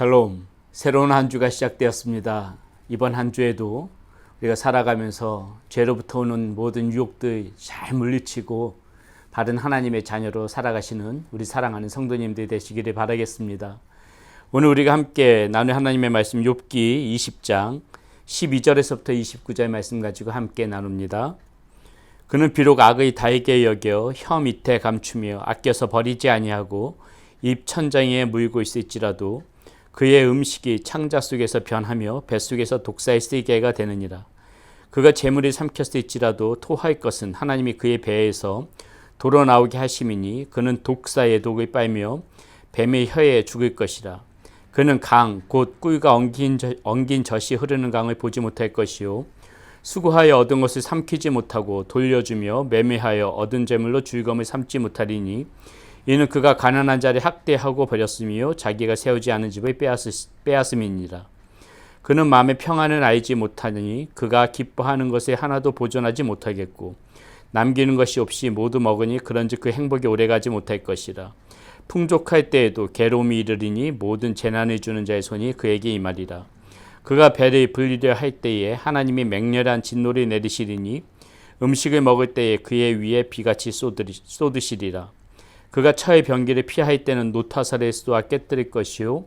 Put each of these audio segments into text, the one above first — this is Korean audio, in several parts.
샬롬, 새로운 한 주가 시작되었습니다. 이번 한 주에도 우리가 살아가면서 죄로부터 오는 모든 유혹들 잘 물리치고 바른 하나님의 자녀로 살아가시는 우리 사랑하는 성도님들이 되시기를 바라겠습니다. 오늘 우리가 함께 나눌 하나님의 말씀 욥기 20장 12절에서부터 29절 말씀 가지고 함께 나눕니다. 그는 비록 악의 다에게 여겨 혀 밑에 감추며 아껴서 버리지 아니하고 입 천장에 물고 있을지라도 그의 음식이 창자 속에서 변하며 뱃속에서 독사의 쓰이개가 되느니라. 그가 재물을 삼켰을지라도 토할 것은 하나님이 그의 배에서 돌아 나오게 하심이니 그는 독사의 독을 빨며 뱀의 혀에 죽을 것이라. 그는 강 곧 꿀과 엉긴 젖이 흐르는 강을 보지 못할 것이요 수고하여 얻은 것을 삼키지 못하고 돌려주며 매매하여 얻은 재물로 즐거움을 삼지 못하리니 이는 그가 가난한 자를 학대하고 버렸으며 자기가 세우지 않은 집을 빼앗음이니라. 그는 마음의 평안을 알지 못하니 그가 기뻐하는 것에 하나도 보존하지 못하겠고 남기는 것이 없이 모두 먹으니 그런즉 그 행복이 오래가지 못할 것이라. 풍족할 때에도 괴로움이 이르리니 모든 재난을 주는 자의 손이 그에게 임하리라. 그가 배를 불리려 할 때에 하나님이 맹렬한 진노를 내리시리니 음식을 먹을 때에 그의 위에 비같이 쏟으시리라. 그가 처의 병기를 피할 때는 노타살을 쏘아 깨뜨릴 것이요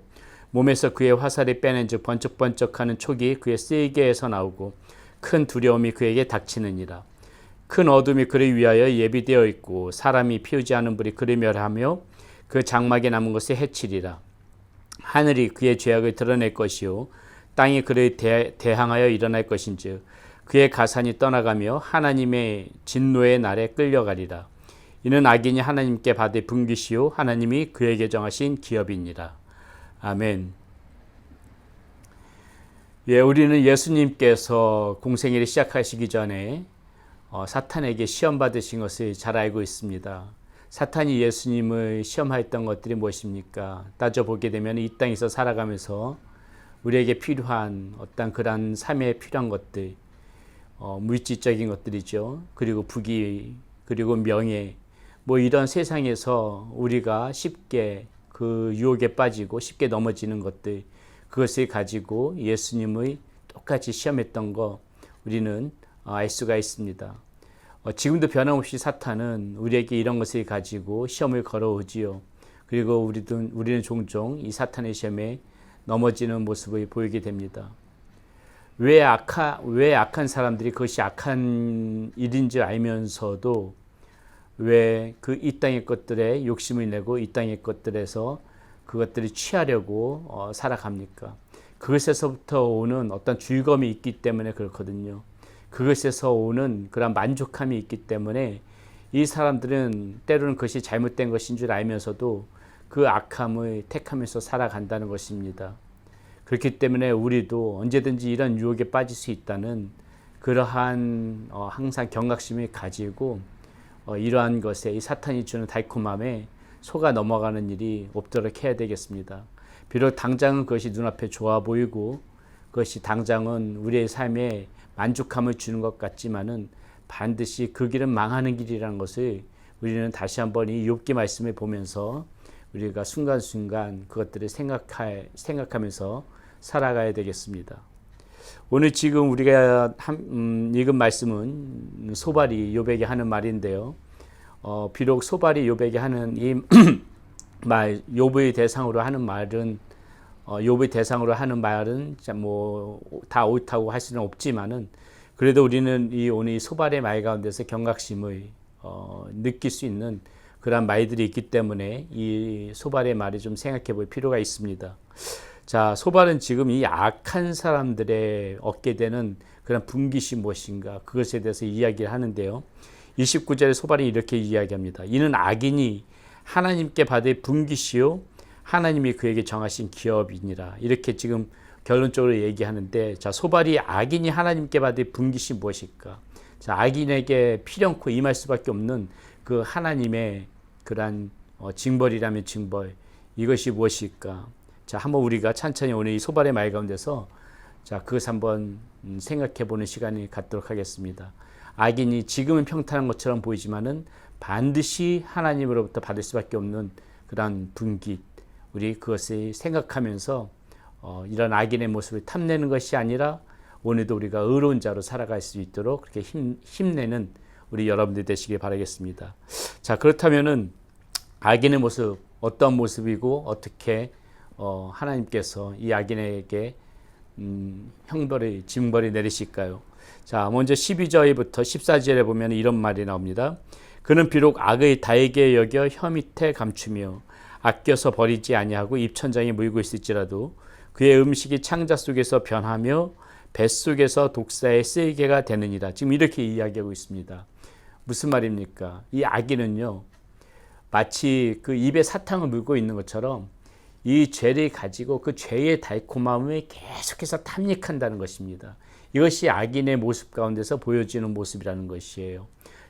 몸에서 그의 화살을 빼낸 즉 번쩍번쩍하는 촉이 그의 쓸개에서 나오고 큰 두려움이 그에게 닥치느니라. 큰 어둠이 그를 위하여 예비되어 있고 사람이 피우지 않은 불이 그를 멸하며 그 장막에 남은 것을 해치리라. 하늘이 그의 죄악을 드러낼 것이요 땅이 그를 대항하여 일어날 것인즉 그의 가산이 떠나가며 하나님의 진노의 날에 끌려가리라. 이는 악인이 하나님께 받을 분깃이요 하나님이 그에게 정하신 기업이니라. 아멘. 우리는 예수님께서 공생애를 시작하시기 전에 사탄에게 시험 받으신 것을 잘 알고 있습니다. 사탄이 예수님을 시험하였던 것들이 무엇입니까? 따져보게 되면 이 땅에서 살아가면서 우리에게 필요한 어떤 그런 삶에 필요한 것들, 물질적인 것들이죠. 그리고 부귀, 그리고 명예, 이런 세상에서 우리가 쉽게 그 유혹에 빠지고 쉽게 넘어지는 것들, 그것을 가지고 예수님의 똑같이 시험했던 거 우리는 알 수가 있습니다. 지금도 변함없이 사탄은 우리에게 이런 것을 가지고 시험을 걸어오지요. 그리고 우리는 종종 이 사탄의 시험에 넘어지는 모습을 보이게 됩니다. 왜 악한 사람들이 그것이 악한 일인 줄 알면서도 왜 그 이 땅의 것들에 욕심을 내고 이 땅의 것들에서 그것들을 취하려고 살아갑니까? 그것에서부터 오는 어떤 즐거움이 있기 때문에 그렇거든요. 그것에서 오는 그런 만족함이 있기 때문에 이 사람들은 때로는 그것이 잘못된 것인 줄 알면서도 그 악함을 택하면서 살아간다는 것입니다. 그렇기 때문에 우리도 언제든지 이런 유혹에 빠질 수 있다는 그러한 항상 경각심을 가지고 이러한 것에 이 사탄이 주는 달콤함에 속아 넘어가는 일이 없도록 해야 되겠습니다. 비록 당장은 그것이 눈앞에 좋아 보이고 그것이 당장은 우리의 삶에 만족함을 주는 것 같지만은 반드시 그 길은 망하는 길이라는 것을 우리는 다시 한번 이 욥기 말씀을 보면서 우리가 순간순간 그것들을 생각하면서 살아가야 되겠습니다. 오늘 지금 우리가 읽은 말씀은 소발이 욥에게 하는 말인데요. 비록 소발이 욥에게 하는 이 말, 욥의 대상으로 하는 말은 다 옳다고 할 수는 없지만은 그래도 우리는 오늘 소발의 말 가운데서 경각심을 느낄 수 있는 그런 말들이 있기 때문에 이 소발의 말을 좀 생각해 볼 필요가 있습니다. 자, 소발은 지금 이 악한 사람들의 얻게 되는 그런 분깃이 무엇인가 그것에 대해서 이야기를 하는데요. 29절에 소발이 이렇게 이야기합니다. 이는 악인이 하나님께 받을 분깃이요 하나님이 그에게 정하신 기업이니라. 이렇게 지금 결론적으로 얘기하는데, 자, 소발이 악인이 하나님께 받을 분깃이 무엇일까? 자, 악인에게 필연코 임할 수밖에 없는 그 하나님의 그러한 징벌이라면 징벌, 이것이 무엇일까? 자, 한번 우리가 천천히 오늘 이 소발의 말 가운데서 자, 그것을 한번 생각해 보는 시간을 갖도록 하겠습니다. 악인이 지금은 평탄한 것처럼 보이지만은 반드시 하나님으로부터 받을 수밖에 없는 그런 분깃, 우리 그것을 생각하면서 이런 악인의 모습을 탐내는 것이 아니라 오늘도 우리가 의로운 자로 살아갈 수 있도록 그렇게 힘내는 우리 여러분들 되시길 바라겠습니다. 자, 그렇다면은 악인의 모습 어떤 모습이고 어떻게 하나님께서 이 악인에게 형벌이 징벌이 내리실까요? 자, 먼저 12절부터 14절에 보면 이런 말이 나옵니다. 그는 비록 악의 다에게 여겨 혀 밑에 감추며 아껴서 버리지 아니하고 입천장에 물고 있을지라도 그의 음식이 창자 속에서 변하며 뱃속에서 독사의 쓸개가 되느니라. 지금 이렇게 이야기하고 있습니다. 무슨 말입니까? 이 악인은요, 마치 그 입에 사탕을 물고 있는 것처럼 이 죄를 가지고 그 죄의 달콤함을 계속해서 탐닉한다는 것입니다. 이것이 악인의 모습 가운데서 보여지는 모습이라는 것이에요.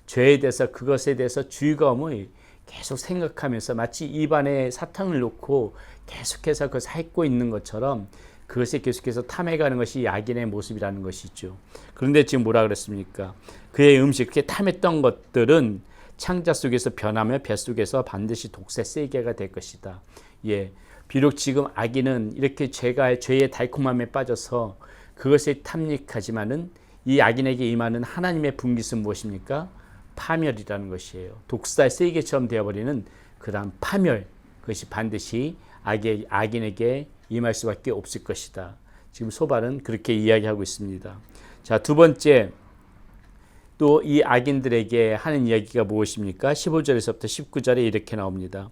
죄에 대해서 그것에 대해서 즐거움을 계속 생각하면서 마치 입안에 사탕을 놓고 계속해서 그것을 핥고 있는 것처럼 그것에 계속해서 탐해가는 것이 악인의 모습이라는 것이죠. 그런데 지금 뭐라 그랬습니까? 그의 음식, 그렇게 탐했던 것들은 창자 속에서 변하며 뱃속에서 반드시 독새 쓸개가 될 것이다. 예, 비록 지금 악인은 이렇게 죄의 달콤함에 빠져서 그것을 탐닉하지만은 이 악인에게 임하는 하나님의 분깃은 무엇입니까? 파멸이라는 것이에요. 독사의 쓸개처럼 되어버리는 그러한 파멸, 그것이 반드시 악인에게 임할 수밖에 없을 것이다. 지금 소발은 그렇게 이야기하고 있습니다. 자, 두 번째, 또 이 악인들에게 하는 이야기가 무엇입니까? 15절에서부터 19절에 이렇게 나옵니다.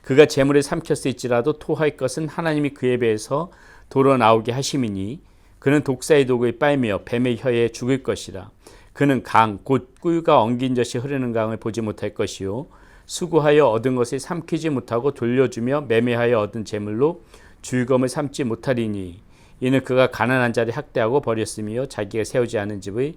그가 재물에 삼켰을지라도 토할 것은 하나님이 그에 비해서 도로 나오게 하심이니 그는 독사의 독을 빨며 뱀의 혀에 죽을 것이라. 그는 강, 곧 꿀과 엉긴 젖이 흐르는 강을 보지 못할 것이요 수고하여 얻은 것을 삼키지 못하고 돌려주며 매매하여 얻은 재물로 즐거움을 삼지 못하리니 이는 그가 가난한 자를 학대하고 버렸으며 자기가 세우지 않은 집을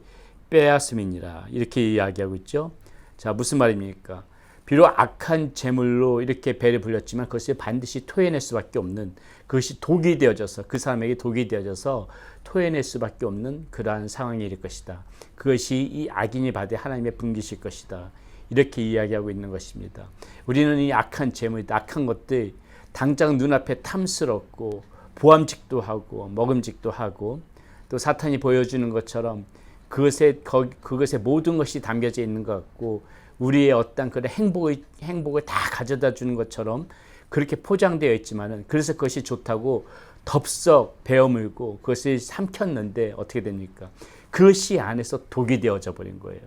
빼앗음이니라. 이렇게 이야기하고 있죠. 자, 무슨 말입니까? 비록 악한 재물로 이렇게 배를 불렸지만 그것을 반드시 토해낼 수밖에 없는, 그것이 독이 되어져서 그 사람에게 독이 되어져서 토해낼 수밖에 없는 그러한 상황이 일 것이다. 그것이 이 악인이 받을 하나님의 분깃일 것이다. 이렇게 이야기하고 있는 것입니다. 우리는 이 악한 재물, 악한 것들 당장 눈앞에 탐스럽고 보암직도 하고 먹음직도 하고 또 사탄이 보여주는 것처럼 그것에 모든 것이 담겨져 있는 것 같고 우리의 어떤 그런 행복을 다 가져다 주는 것처럼 그렇게 포장되어 있지만은 그래서 그것이 좋다고 덥석 베어물고 그것을 삼켰는데 어떻게 됩니까? 그것이 안에서 독이 되어져 버린 거예요.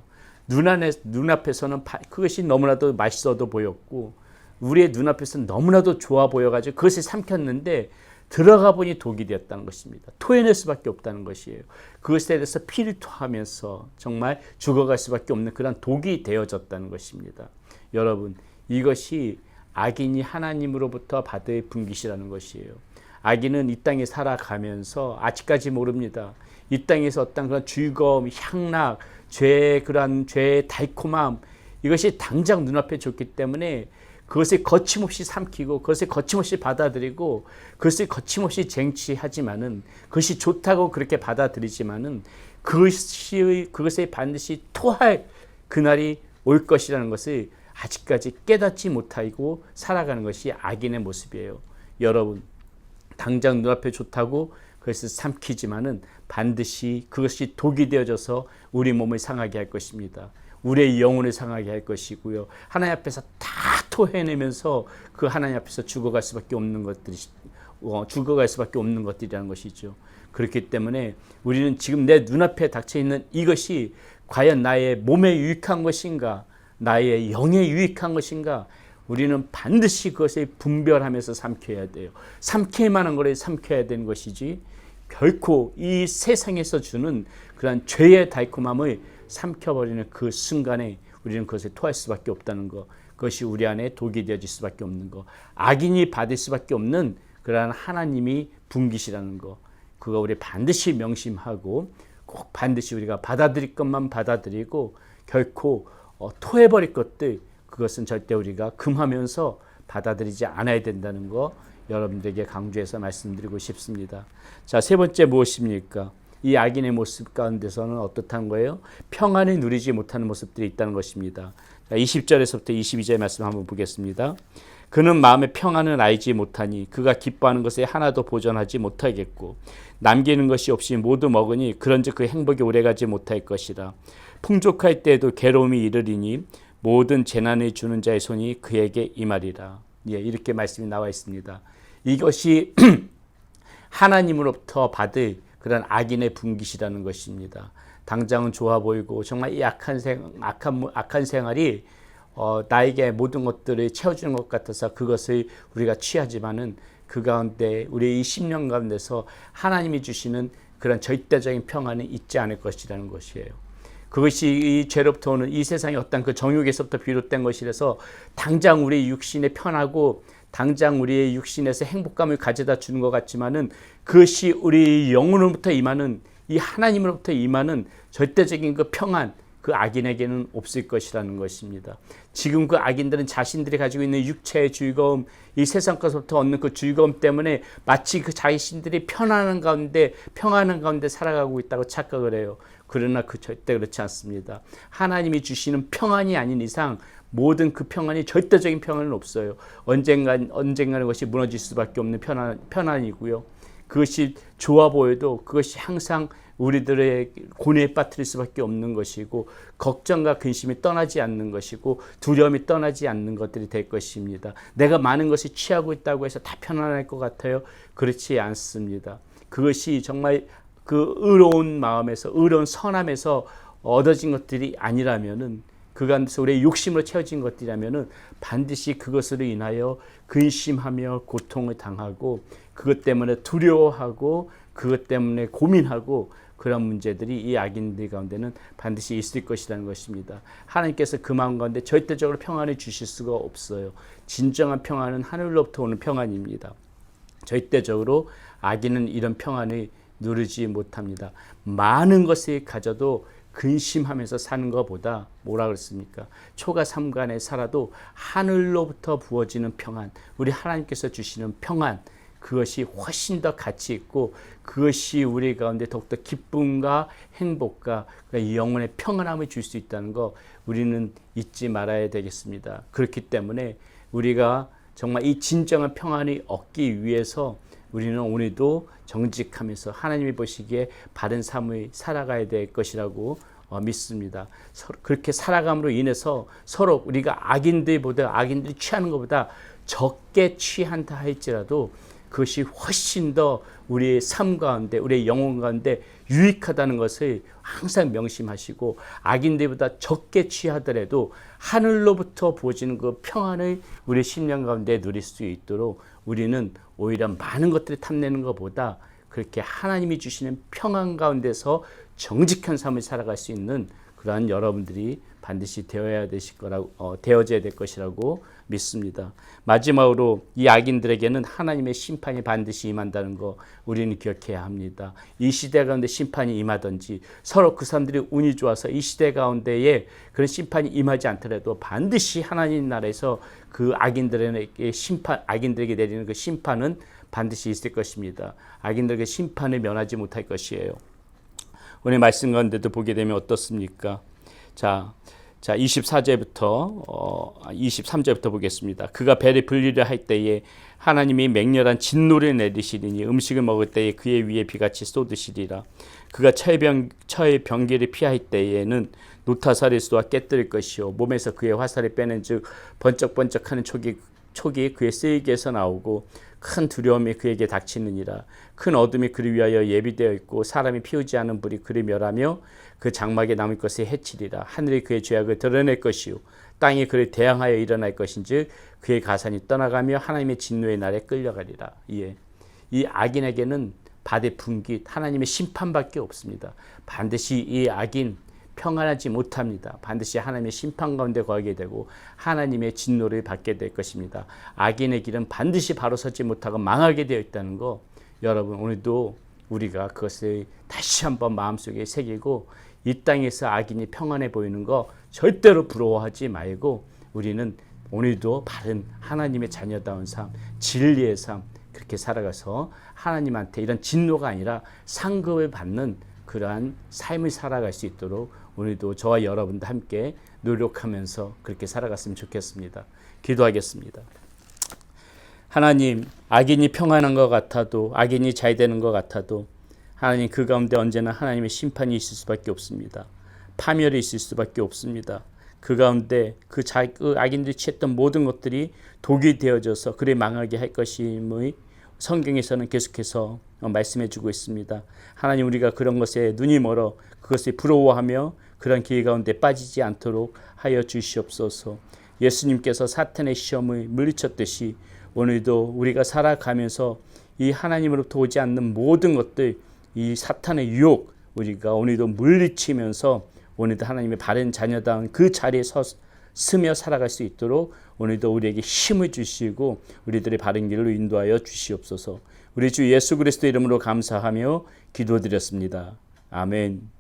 눈앞에서는 그것이 너무나도 맛있어도 보였고 우리의 눈앞에서는 너무나도 좋아 보여가지고 그것을 삼켰는데 들어가 보니 독이 되었다는 것입니다. 토해낼 수밖에 없다는 것이에요. 그것에 대해서 피를 토하면서 정말 죽어갈 수밖에 없는 그런 독이 되어졌다는 것입니다. 여러분, 이것이 악인이 하나님으로부터 받을 분깃이라는 것이에요. 악인은 이 땅에 살아가면서 아직까지 모릅니다. 이 땅에서 어떤 그런 즐거움, 향락, 죄의 달콤함, 이것이 당장 눈앞에 좋기 때문에 그것을 거침없이 삼키고 그것을 거침없이 받아들이고 그것을 거침없이 쟁취하지만은 그것이 좋다고 그렇게 받아들이지만은 그것에 반드시 토할 그날이 올 것이라는 것을 아직까지 깨닫지 못하고 살아가는 것이 악인의 모습이에요. 여러분, 당장 눈앞에 좋다고 그것을 삼키지만은 반드시 그것이 독이 되어져서 우리 몸을 상하게 할 것입니다. 우리의 영혼을 상하게 할 것이고요. 하나님 앞에서 다 토해내면서 그 하나님 앞에서 죽어갈 수밖에 없는 것들이라는 것이죠. 그렇기 때문에 우리는 지금 내 눈앞에 닥쳐 있는 이것이 과연 나의 몸에 유익한 것인가, 나의 영에 유익한 것인가, 우리는 반드시 그것을 분별하면서 삼켜야 돼요. 삼킬 만한 것을 삼켜야 되는 것이지 결코 이 세상에서 주는 그런 죄의 달콤함을 삼켜버리는 그 순간에 우리는 그것을 토할 수밖에 없다는 것, 그것이 우리 안에 독이 되어질 수밖에 없는 것, 악인이 받을 수밖에 없는 그러한 하나님이 분깃이라는 것, 그거 우리 반드시 명심하고 꼭 반드시 우리가 받아들일 것만 받아들이고 결코 토해버릴 것들, 그것은 절대 우리가 금하면서 받아들이지 않아야 된다는 거 여러분들에게 강조해서 말씀드리고 싶습니다. 자, 세 번째 무엇입니까? 이 악인의 모습 가운데서는 어떻다는 거예요? 평안을 누리지 못하는 모습들이 있다는 것입니다. 자, 20절에서부터 22절 말씀 한번 보겠습니다. 그는 마음의 평안을 알지 못하니 그가 기뻐하는 것에 하나도 보존하지 못하겠고 남기는 것이 없이 모두 먹으니 그런즉 그 행복이 오래가지 못할 것이라. 풍족할 때에도 괴로움이 이르리니 모든 재난을 주는 자의 손이 그에게 임하리라. 예, 이렇게 말씀이 나와 있습니다. 이것이 하나님으로부터 받을 그런 악인의 분깃이라는 것입니다. 당장은 좋아 보이고 정말 이 악한 생활이 나에게 모든 것들을 채워주는 것 같아서 그것을 우리가 취하지만은 그 가운데 우리의 이 10년 가운데서 하나님이 주시는 그런 절대적인 평안은 있지 않을 것이라는 것이에요. 그것이 이 죄로부터 오는 이 세상의 어떤 그 정욕에서부터 비롯된 것이라서 당장 우리의 육신에 편하고 당장 우리의 육신에서 행복감을 가져다 주는 것 같지만은 그것이 우리 영혼으로부터 임하는 이 하나님으로부터 임하는 절대적인 그 평안, 그 악인에게는 없을 것이라는 것입니다. 지금 그 악인들은 자신들이 가지고 있는 육체의 즐거움, 이 세상 것부터 얻는 그 즐거움 때문에 마치 그 자신들이 평안한 가운데 살아가고 있다고 착각을 해요. 그러나 그 절대 그렇지 않습니다. 하나님이 주시는 평안이 아닌 이상 모든 그 평안이 절대적인 평안은 없어요. 언젠가는 그것이 무너질 수밖에 없는 평안이고요. 그것이 좋아 보여도 그것이 항상 우리들의 고뇌에 빠뜨릴 수밖에 없는 것이고 걱정과 근심이 떠나지 않는 것이고 두려움이 떠나지 않는 것들이 될 것입니다. 내가 많은 것을 취하고 있다고 해서 다 편안할 것 같아요? 그렇지 않습니다. 그것이 정말 그 의로운 마음에서 의로운 선함에서 얻어진 것들이 아니라면은 그간에서 우리의 욕심으로 채워진 것들이라면은 반드시 그것으로 인하여 근심하며 고통을 당하고 그것 때문에 두려워하고 그것 때문에 고민하고 그런 문제들이 이 악인들 가운데는 반드시 있을 것이라는 것입니다. 하나님께서 그 마음 가운데 절대적으로 평안을 주실 수가 없어요. 진정한 평안은 하늘로부터 오는 평안입니다. 절대적으로 악인은 이런 평안을 누리지 못합니다. 많은 것을 가져도 근심하면서 사는 것보다 뭐라 그랬습니까? 초가 삼간에 살아도 하늘로부터 부어지는 평안, 우리 하나님께서 주시는 평안, 그것이 훨씬 더 가치 있고 그것이 우리 가운데 더욱더 기쁨과 행복과 영혼의 평안함을 줄 수 있다는 거 우리는 잊지 말아야 되겠습니다. 그렇기 때문에 우리가 정말 이 진정한 평안을 얻기 위해서 우리는 오늘도 정직하면서 하나님이 보시기에 바른 삶을 살아가야 될 것이라고 믿습니다. 그렇게 살아감으로 인해서 서로 우리가 악인들이 취하는 것보다 적게 취한다 할지라도 그것이 훨씬 더 우리의 삶 가운데 우리의 영혼 가운데 유익하다는 것을 항상 명심하시고 악인들보다 적게 취하더라도 하늘로부터 부어지는 그 평안을 우리의 심령 가운데 누릴 수 있도록 우리는 오히려 많은 것들을 탐내는 것보다 그렇게 하나님이 주시는 평안 가운데서 정직한 삶을 살아갈 수 있는 그러한 여러분들이 반드시 되어져야 될 것이라고 믿습니다. 마지막으로 이 악인들에게는 하나님의 심판이 반드시 임한다는 거 우리는 기억해야 합니다. 이 시대 가운데 심판이 임하든지 서로 그 사람들이 운이 좋아서 이 시대 가운데에 그런 심판이 임하지 않더라도 반드시 하나님 나라에서 그 악인들에게 내리는 그 심판은 반드시 있을 것입니다. 악인들에게 심판을 면하지 못할 것이에요. 오늘 말씀 가운데도 보게 되면 어떻습니까? 자 23절부터 보겠습니다. 그가 배를 불리려 할 때에 하나님이 맹렬한 진노를 내리시리니 음식을 먹을 때에 그의 위에 비같이 쏟으시리라. 그가 처의 병기를 피할 때에는 노타사를 쏘아 깨뜨릴 것이요 몸에서 그의 화살을 빼낸 즉 번쩍번쩍하는 촉이 그의 세계에서 나오고 큰 두려움이 그에게 닥치느니라. 큰 어둠이 그를 위하여 예비되어 있고 사람이 피우지 않은 불이 그를 멸하며 그 장막에 남을 것을 해치리라. 하늘이 그의 죄악을 드러낼 것이요 땅이 그를 대항하여 일어날 것인즉 그의 가산이 떠나가며 하나님의 진노의 날에 끌려가리라. 이 악인에게는 받을 분깃 하나님의 심판밖에 없습니다. 반드시 이 악인 평안하지 못합니다. 반드시 하나님의 심판 가운데 거하게 되고 하나님의 진노를 받게 될 것입니다. 악인의 길은 반드시 바로 서지 못하고 망하게 되어 있다는 거 여러분 오늘도 우리가 그것을 다시 한번 마음속에 새기고 이 땅에서 악인이 평안해 보이는 거 절대로 부러워하지 말고 우리는 오늘도 바른 하나님의 자녀다운 삶, 진리의 삶 그렇게 살아가서 하나님한테 이런 진노가 아니라 상급을 받는 그러한 삶을 살아갈 수 있도록 오늘도 저와 여러분도 함께 노력하면서 그렇게 살아갔으면 좋겠습니다. 기도하겠습니다. 하나님, 악인이 평안한 것 같아도, 악인이 잘 되는 것 같아도 하나님, 그 가운데 언제나 하나님의 심판이 있을 수밖에 없습니다. 파멸이 있을 수밖에 없습니다. 그 가운데 그 악인들이 취했던 모든 것들이 독이 되어져서 그를 망하게 할 것임의 성경에서는 계속해서 말씀해 주고 있습니다. 하나님, 우리가 그런 것에 눈이 멀어 그것을 부러워하며 그런 길 가운데 빠지지 않도록 하여 주시옵소서. 예수님께서 사탄의 시험을 물리쳤듯이 오늘도 우리가 살아가면서 이 하나님으로부터 오지 않는 모든 것들, 이 사탄의 유혹, 우리가 오늘도 물리치면서 오늘도 하나님의 바른 자녀다운 그 자리에 서며 살아갈 수 있도록 오늘도 우리에게 힘을 주시고 우리들의 바른 길로 인도하여 주시옵소서. 우리 주 예수 그리스도 이름으로 감사하며 기도드렸습니다. 아멘.